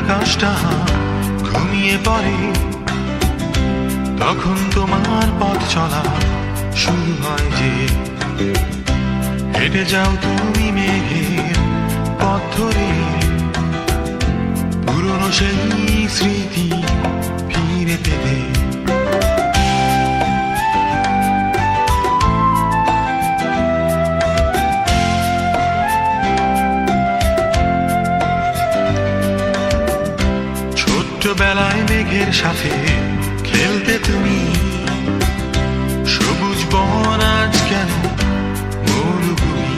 আকাশটা ঘুমিয়ে পড়ে, তখন তোমার পথ চলা শুরু হয় যে। হেঁটে যাও তুমি মেঘের পথ ধরে, পুরনো সেই স্মৃতি ফিরে পেতে। ছোট্টবেলায় মেঘের সাথে খেলতে তুমি, সবুজ বন আজ কেন মরুভূমি।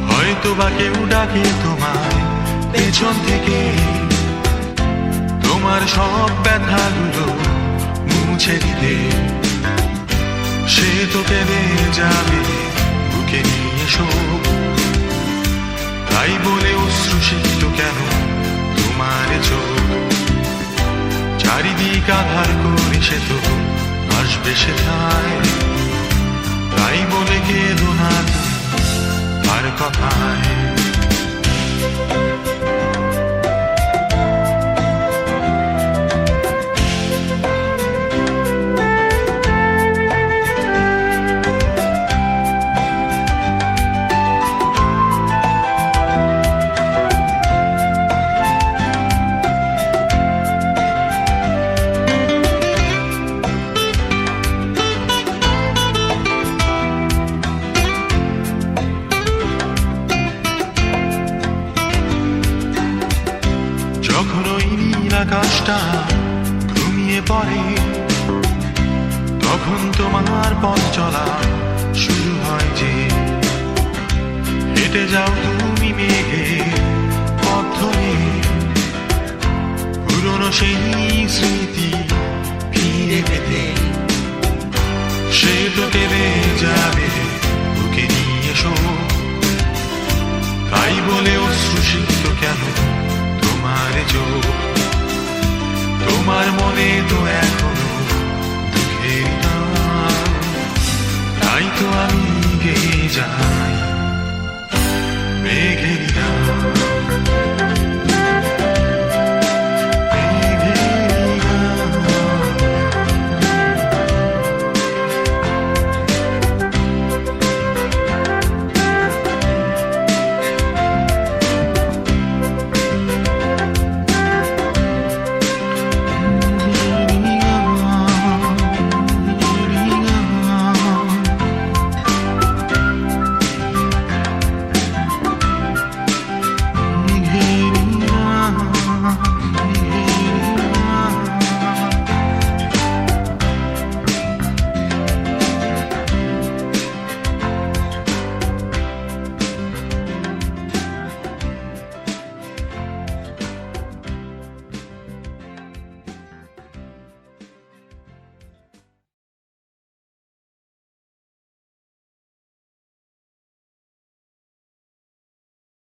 হয়তো বা কেউ ডাকে তোমায় পেছন থেকে, তোমার সব ব্যথাগুলো মুছে দিতে। সে তো কেঁদে যাবে বুকে নিয়ে শোক, তাই বলে অশ্রুসিক্ত কেন তোমার চোখ। চারিদিক আধার করে সে তো আসবে সেথায়, তাই বলে কেঁদো না আর কথায়। যখন ওই নীল আকাশটা ঘুমিয়ে পড়ে, তখন তোমার পথ চলা শুরু হয় যে। হেঁটে যাও তুমি মেঘের পথ ধরে, পুরনো সেই স্মৃতি